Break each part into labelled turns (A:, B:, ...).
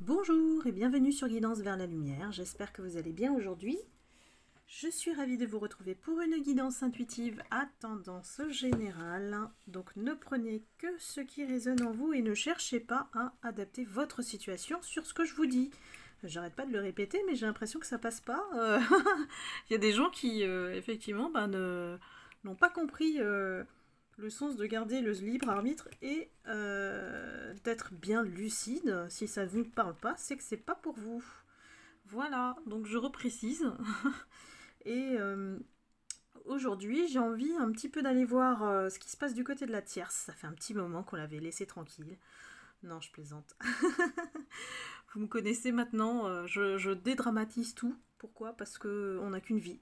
A: Bonjour et bienvenue sur Guidance vers la lumière, j'espère que vous allez bien aujourd'hui. Je suis ravie de vous retrouver pour une guidance intuitive à tendance générale. Donc ne prenez que ce qui résonne en vous et ne cherchez pas à adapter votre situation sur ce que je vous dis. J'arrête pas de le répéter mais j'ai l'impression que ça passe pas. Il y a des gens qui effectivement n'ont pas compris le sens de garder le libre arbitre et d'être bien lucide. Si ça ne vous parle pas, c'est que c'est pas pour vous. Voilà, donc je reprécise. Et aujourd'hui, j'ai envie un petit peu d'aller voir ce qui se passe du côté de la tierce. Ça fait un petit moment qu'on l'avait laissé tranquille. Non, je plaisante. Vous me connaissez maintenant, je dédramatise tout. Pourquoi? Parce qu'on n'a qu'une vie.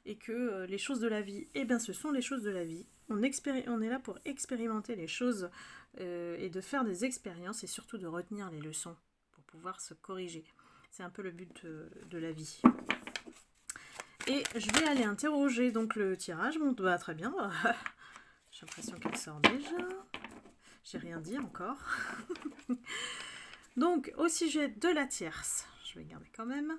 A: Et que les choses de la vie, eh bien ce sont les choses de la vie. On est là pour expérimenter les choses et de faire des expériences et surtout de retenir les leçons pour pouvoir se corriger. C'est un peu le but de la vie. Et je vais aller interroger donc le tirage. Bon, bah, très bien. J'ai l'impression qu'elle sort déjà. J'ai rien dit encore. Donc, au sujet de la tierce, je vais garder quand même.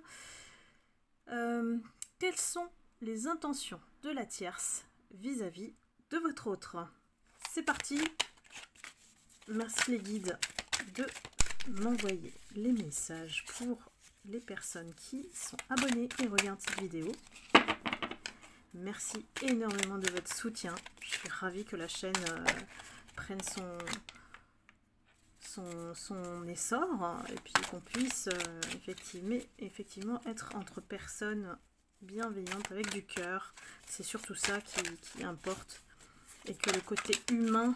A: Quelles sont les intentions de la tierce vis-à-vis de votre autre? C'est parti. Merci les guides de m'envoyer les messages pour les personnes qui sont abonnées et regardent cette vidéo. Merci énormément de votre soutien. Je suis ravie que la chaîne prenne son essor et puis qu'on puisse effectivement être entre personnes bienveillantes avec du cœur. C'est surtout ça qui importe et que le côté humain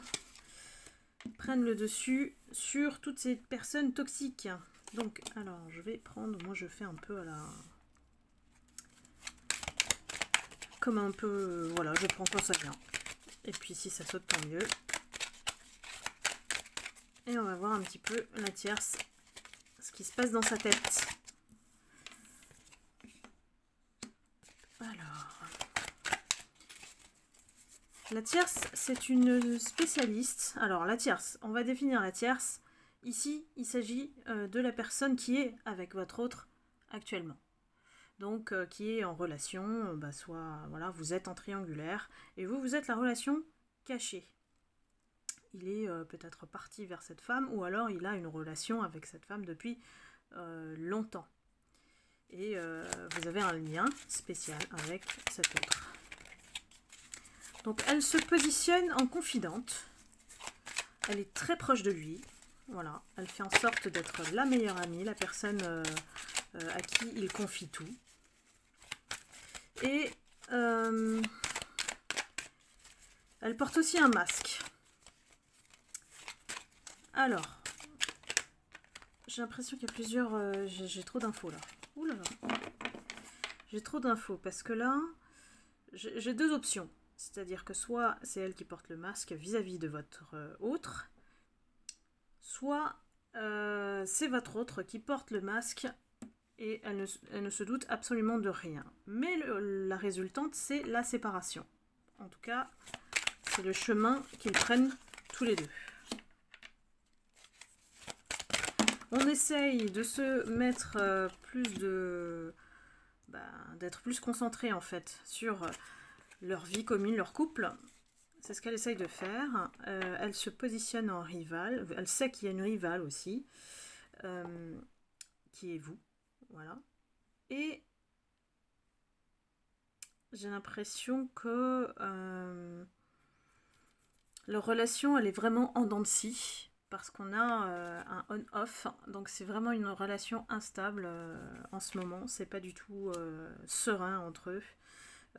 A: prenne le dessus sur toutes ces personnes toxiques. Donc, alors, je vais prendre, moi je fais un peu à la... Comme un peu, voilà, je prends quand ça vient. Et puis si ça saute, tant mieux. Et on va voir un petit peu la tierce, ce qui se passe dans sa tête. Alors, la tierce, c'est une spécialiste. Alors, la tierce, on va définir la tierce. Ici, il s'agit de la personne qui est avec votre autre actuellement. Donc, qui est en relation, soit, voilà, vous êtes en triangulaire, et vous êtes la relation cachée. Il est peut-être parti vers cette femme, ou alors il a une relation avec cette femme depuis longtemps. Et vous avez un lien spécial avec cette autre. Donc, elle se positionne en confidente. Elle est très proche de lui. Voilà, elle fait en sorte d'être la meilleure amie, la personne à qui il confie tout. Et elle porte aussi un masque. Alors, j'ai l'impression qu'il y a plusieurs... j'ai trop d'infos là. Ouh là là. J'ai trop d'infos parce que là, j'ai deux options. C'est-à-dire que soit c'est elle qui porte le masque vis-à-vis de votre autre, soit c'est votre autre qui porte le masque et elle ne se doute absolument de rien. Mais la résultante, c'est la séparation. En tout cas, c'est le chemin qu'ils prennent tous les deux. On essaye de se mettre d'être plus concentré en fait sur leur vie commune, leur couple. C'est ce qu'elle essaye de faire. Elle se positionne en rivale. Elle sait qu'il y a une rivale aussi, qui est vous. Voilà. Et j'ai l'impression que leur relation, elle est vraiment en dents de scie. Parce qu'on a un on-off. Donc c'est vraiment une relation instable en ce moment. C'est pas du tout serein entre eux.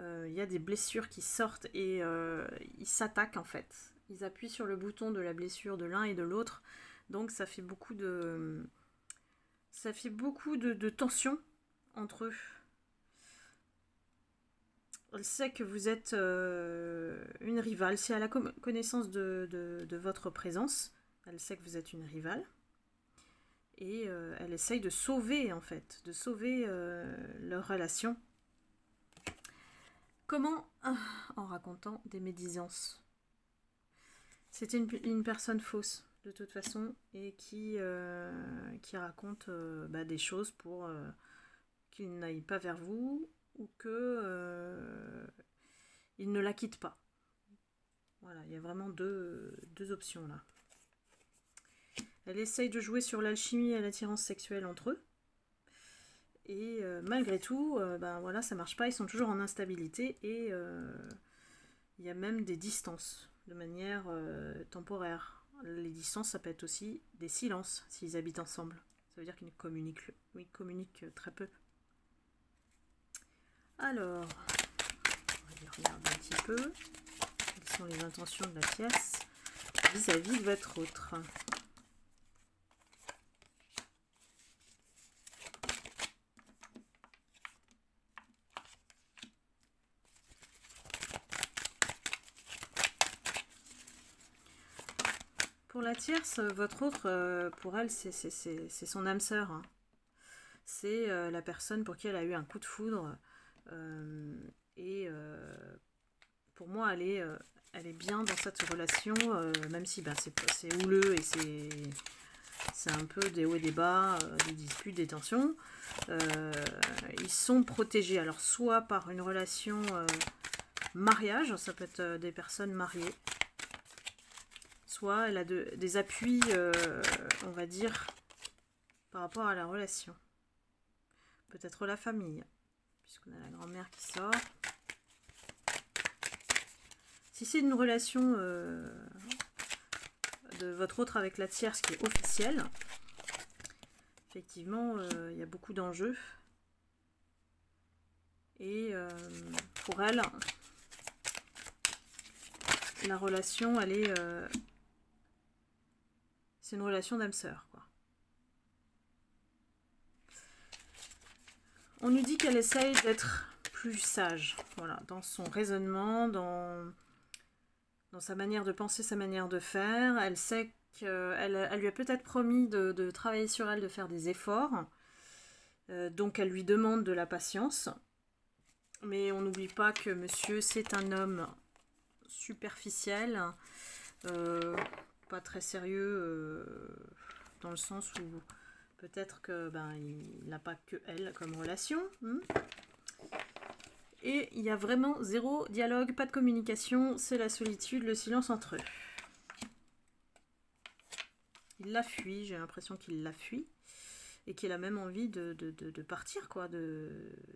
A: Il y a des blessures qui sortent et ils s'attaquent en fait. Ils appuient sur le bouton de la blessure de l'un et de l'autre. Donc ça fait beaucoup de tension entre eux. Elle sait que vous êtes une rivale. Si elle a connaissance de votre présence, elle sait que vous êtes une rivale. Et elle essaye de sauver en fait, de sauver leur relation. Comment? En racontant des médisances. C'était une personne fausse. de toute façon, et qui raconte des choses pour qu'il n'aille pas vers vous ou que il ne la quitte pas. Voilà, il y a vraiment deux options là. Elle essaye de jouer sur l'alchimie et l'attirance sexuelle entre eux. Et malgré tout, voilà, ça marche pas, ils sont toujours en instabilité et il y a même des distances de manière temporaire. Les distances, ça peut être aussi des silences s'ils habitent ensemble. Ça veut dire qu'ils communiquent très peu. Alors, on va regarder un petit peu quelles sont les intentions de la pièce vis-à-vis de votre autre. Pour la tierce, votre autre, pour elle, c'est son âme sœur. Hein. C'est la personne pour qui elle a eu un coup de foudre. Pour moi, elle est bien dans cette relation, même si c'est houleux et c'est un peu des hauts et des bas, des disputes, des tensions. Ils sont protégés. Alors, soit par une relation mariage, ça peut être des personnes mariées. Soit elle a des appuis, on va dire, par rapport à la relation. Peut-être la famille, puisqu'on a la grand-mère qui sort. Si c'est une relation de votre autre avec la tierce qui est officielle, effectivement, il y a beaucoup d'enjeux. Et pour elle, la relation, elle est... c'est une relation d'âme-sœur, quoi. On nous dit qu'elle essaye d'être plus sage, voilà, dans son raisonnement, dans sa manière de penser, sa manière de faire. Elle sait qu'elle lui a peut-être promis de travailler sur elle, de faire des efforts. Donc elle lui demande de la patience. Mais on n'oublie pas que monsieur, c'est un homme superficiel, pas très sérieux, dans le sens où peut-être que il n'a pas que elle comme relation. Et il y a vraiment zéro dialogue, pas de communication, c'est la solitude, le silence entre eux. Il la fuit, j'ai l'impression qu'il la fuit. Et qu'il a même envie de partir, quoi.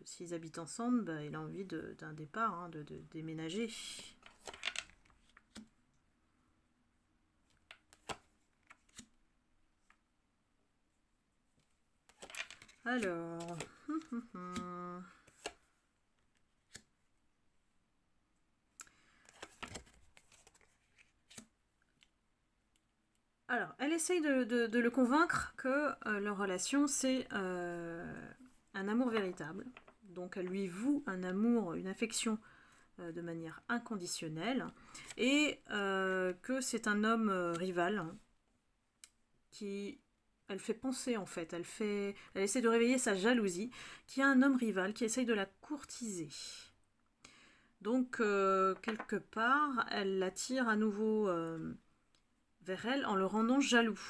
A: S'ils habitent ensemble, il a envie d'un départ, hein, de déménager. Alors... Alors, elle essaye de le convaincre que leur relation, c'est un amour véritable. Donc, elle lui voue un amour, une affection de manière inconditionnelle. Et que c'est un homme rival qui... Elle fait penser, en fait. Elle essaie de réveiller sa jalousie. Qui a un homme rival qui essaye de la courtiser. Donc, quelque part, elle l'attire à nouveau... vers elle en le rendant jaloux.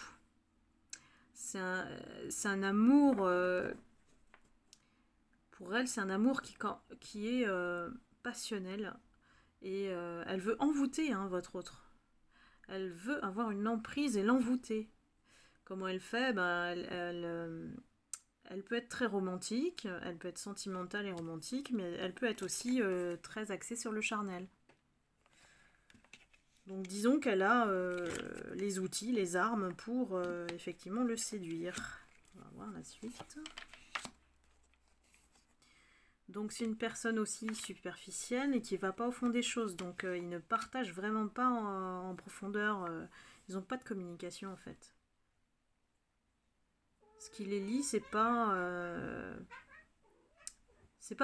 A: C'est un amour, pour elle, c'est un amour qui est passionnel. Et elle veut envoûter votre autre. Elle veut avoir une emprise et l'envoûter. Comment elle fait? Elle peut être très romantique, elle peut être sentimentale et romantique, mais elle peut être aussi très axée sur le charnel. Donc disons qu'elle a les outils, les armes pour effectivement le séduire. On va voir la suite. Donc c'est une personne aussi superficielle et qui ne va pas au fond des choses. Donc ils ne partagent vraiment pas en profondeur. Ils n'ont pas de communication en fait. Ce qui les lie, c'est pas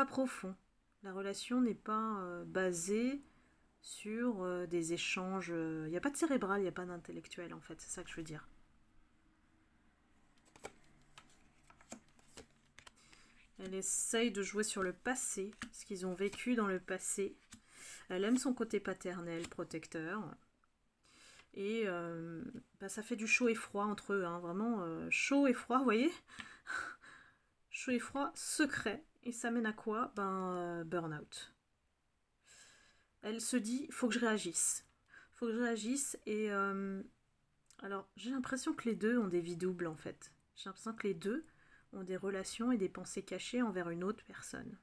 A: profond. La relation n'est pas basée sur des échanges. Il n'y a pas de cérébral, il n'y a pas d'intellectuel en fait, c'est ça que je veux dire. Elle essaye de jouer sur le passé, ce qu'ils ont vécu dans le passé. Elle aime son côté paternel, protecteur. Et bah, ça fait du chaud et froid entre eux, hein, vraiment chaud et froid, vous voyez. Chaud et froid, secret. Et ça mène à quoi? Ben, burn-out. Elle se dit, faut que je réagisse. Faut que je réagisse. Et alors, j'ai l'impression que les deux ont des vies doubles, en fait. J'ai l'impression que les deux ont des relations et des pensées cachées envers une autre personne.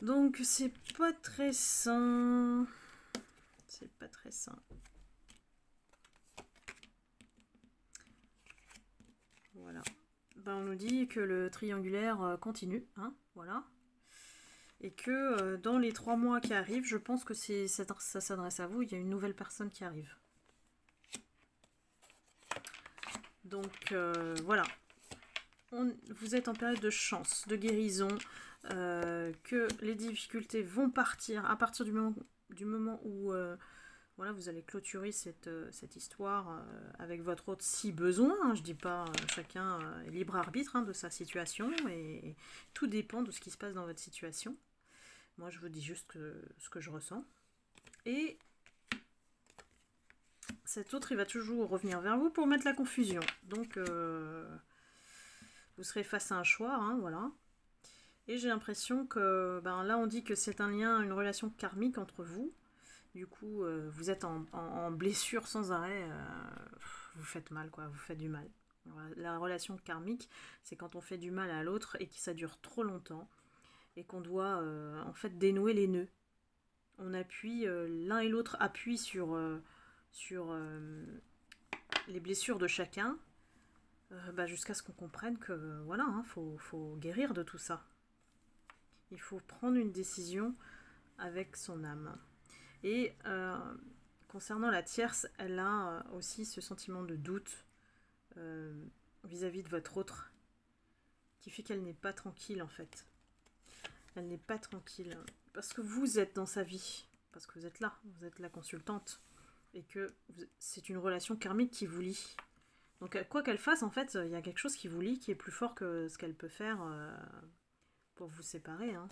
A: Donc, c'est pas très sain. C'est pas très sain. Voilà. Ben, on nous dit que le triangulaire continue, hein, voilà. Et que dans les 3 mois qui arrivent, je pense que ça s'adresse à vous, il y a une nouvelle personne qui arrive. Donc voilà. Vous êtes en période de chance, de guérison, que les difficultés vont partir à partir du moment où voilà, vous allez clôturer cette histoire avec votre autre si besoin. Hein, je dis pas, chacun est libre arbitre hein, de sa situation et tout dépend de ce qui se passe dans votre situation. Moi, je vous dis juste ce que je ressens. Et cet autre, il va toujours revenir vers vous pour mettre la confusion. Donc, vous serez face à un choix, hein, voilà. Et j'ai l'impression que, ben, là, on dit que c'est un lien, une relation karmique entre vous. Du coup, vous êtes en blessure sans arrêt. Vous faites mal, quoi. Vous faites du mal. La relation karmique, c'est quand on fait du mal à l'autre et que ça dure trop longtemps. Et qu'on doit, en fait, dénouer les nœuds. On appuie, l'un et l'autre appuient sur les blessures de chacun. Bah, jusqu'à ce qu'on comprenne que, voilà, hein, faut guérir de tout ça. Il faut prendre une décision avec son âme. Et concernant la tierce, elle a aussi ce sentiment de doute vis-à-vis de votre autre, qui fait qu'elle n'est pas tranquille en fait. Elle n'est pas tranquille, parce que vous êtes dans sa vie, parce que vous êtes là, vous êtes la consultante, et que c'est une relation karmique qui vous lie. Donc quoi qu'elle fasse, en fait, il y a quelque chose qui vous lie, qui est plus fort que ce qu'elle peut faire pour vous séparer, hein.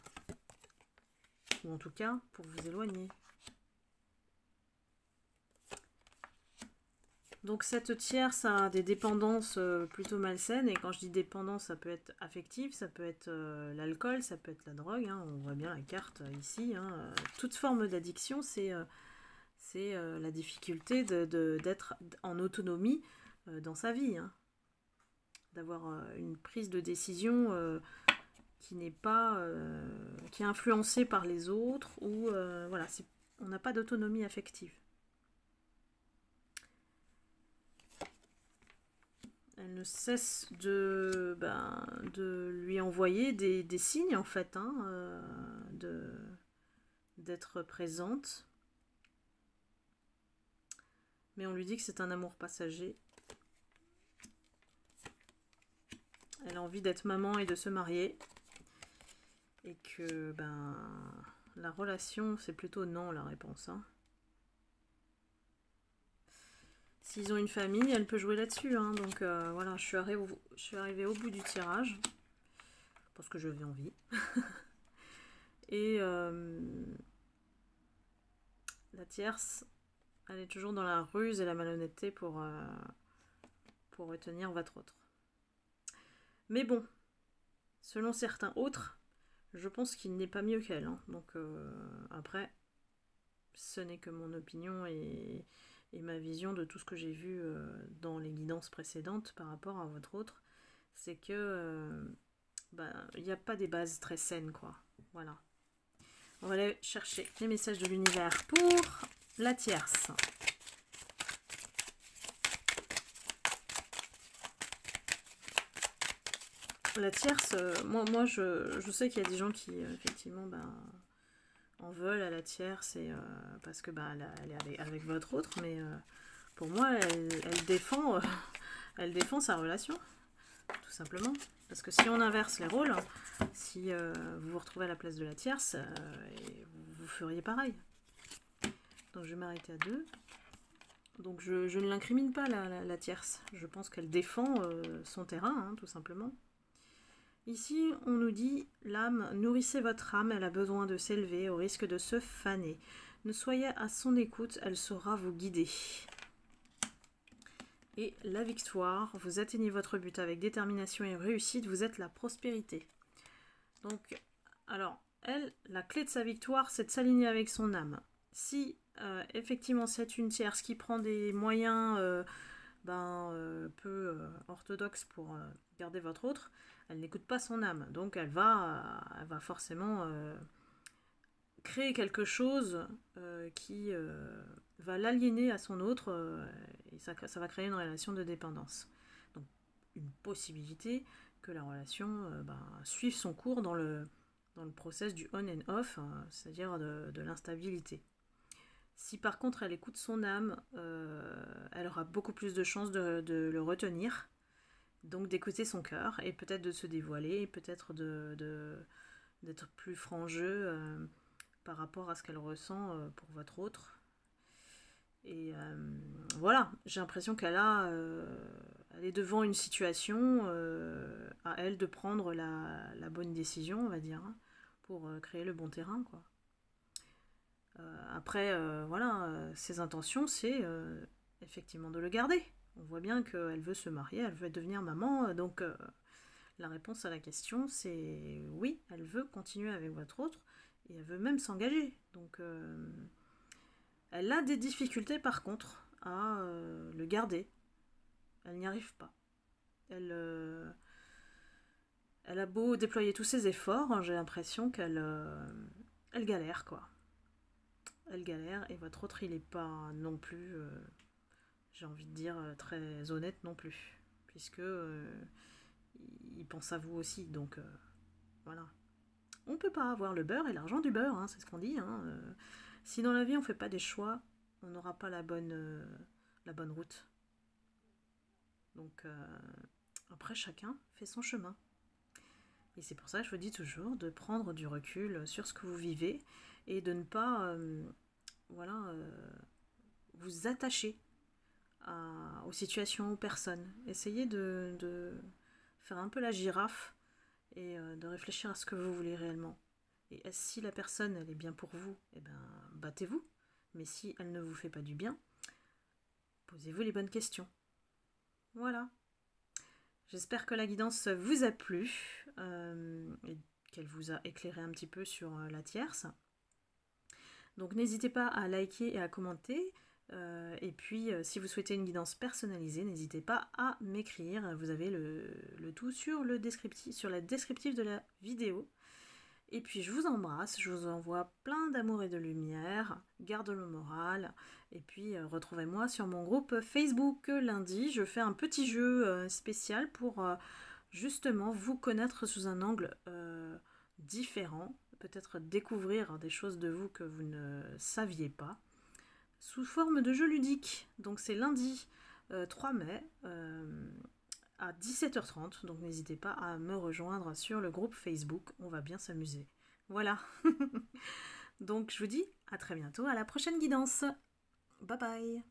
A: Ou en tout cas, pour vous éloigner. Donc cette tierce a des dépendances plutôt malsaines, et quand je dis dépendance, ça peut être affectif, ça peut être l'alcool, ça peut être la drogue, hein, on voit bien la carte ici. Hein, toute forme d'addiction, c'est la difficulté d'être en autonomie dans sa vie, hein, d'avoir une prise de décision qui n'est pas qui est influencée par les autres, ou voilà, on n'a pas d'autonomie affective. Elle ne cesse de lui envoyer des signes, en fait, hein, d'être présente. Mais on lui dit que c'est un amour passager. Elle a envie d'être maman et de se marier. Et que la relation, c'est plutôt non, la réponse, hein. S'ils ont une famille, elle peut jouer là-dessus, hein. Donc voilà, je suis arrivée au bout du tirage, parce que j'avais envie. Et la tierce, elle est toujours dans la ruse et la malhonnêteté pour retenir votre autre. Mais bon, selon certains autres, je pense qu'il n'est pas mieux qu'elle, hein. Donc après, ce n'est que mon opinion et ma vision de tout ce que j'ai vu dans les guidances précédentes par rapport à votre autre, c'est que il n'y a pas des bases très saines, quoi. Voilà. On va aller chercher les messages de l'univers pour la tierce. La tierce, moi je sais qu'il y a des gens qui effectivement en veulent à la tierce, et parce que elle est avec votre autre, mais pour moi elle défend sa relation, tout simplement. Parce que si on inverse les rôles, si vous vous retrouvez à la place de la tierce, vous feriez pareil. Donc je vais m'arrêter à 2. Donc je ne l'incrimine pas, la tierce. Je pense qu'elle défend son terrain, hein, tout simplement. Ici, on nous dit, l'âme, nourrissez votre âme, elle a besoin de s'élever au risque de se faner. Ne soyez à son écoute, elle saura vous guider. Et la victoire, vous atteignez votre but avec détermination et réussite, vous êtes la prospérité. Donc, alors, elle, la clé de sa victoire, c'est de s'aligner avec son âme. Si, effectivement, c'est une tierce qui prend des moyens peu orthodoxes pour garder votre autre, elle n'écoute pas son âme. Donc, elle va forcément créer quelque chose qui va l'aliéner à son autre et ça va créer une relation de dépendance. Donc, une possibilité que la relation suive son cours dans le process du on and off, c'est-à-dire de l'instabilité. Si par contre elle écoute son âme, elle aura beaucoup plus de chances de le retenir, donc d'écouter son cœur et peut-être de se dévoiler, peut-être d'être plus franc jeu par rapport à ce qu'elle ressent pour votre autre. Et voilà, j'ai l'impression qu'elle elle est devant une situation, à elle de prendre la bonne décision, on va dire, pour créer le bon terrain, quoi. Après, ses intentions, c'est effectivement de le garder. On voit bien qu'elle veut se marier, elle veut devenir maman, donc la réponse à la question, c'est oui, elle veut continuer avec votre autre, et elle veut même s'engager. Donc, elle a des difficultés, par contre, à le garder. Elle n'y arrive pas. Elle a beau déployer tous ses efforts, j'ai l'impression qu'elle galère, quoi. Elle galère, et votre autre, il n'est pas non plus, j'ai envie de dire, très honnête non plus. Puisque il pense à vous aussi, donc voilà. On ne peut pas avoir le beurre et l'argent du beurre, c'est ce qu'on dit. Si dans la vie on ne fait pas des choix, on n'aura pas la bonne route. Donc après, chacun fait son chemin. Et c'est pour ça que je vous dis toujours de prendre du recul sur ce que vous vivez et de ne pas vous attacher aux situations, aux personnes. Essayez de faire un peu la girafe et de réfléchir à ce que vous voulez réellement. Et si la personne, elle est bien pour vous, eh ben, battez-vous. Mais si elle ne vous fait pas du bien, posez-vous les bonnes questions. Voilà. J'espère que la guidance vous a plu et qu'elle vous a éclairé un petit peu sur la tierce. Donc n'hésitez pas à liker et à commenter. Et puis, si vous souhaitez une guidance personnalisée, n'hésitez pas à m'écrire. Vous avez le tout sur la descriptive de la vidéo. Et puis, je vous embrasse, je vous envoie plein d'amour et de lumière. Garde le moral. Et puis, retrouvez-moi sur mon groupe Facebook lundi. Je fais un petit jeu spécial pour justement vous connaître sous un angle différent. Peut-être découvrir des choses de vous que vous ne saviez pas. Sous forme de jeu ludique. Donc c'est lundi 3 mai à 17h30. Donc n'hésitez pas à me rejoindre sur le groupe Facebook. On va bien s'amuser. Voilà. Donc je vous dis à très bientôt, à la prochaine guidance. Bye bye.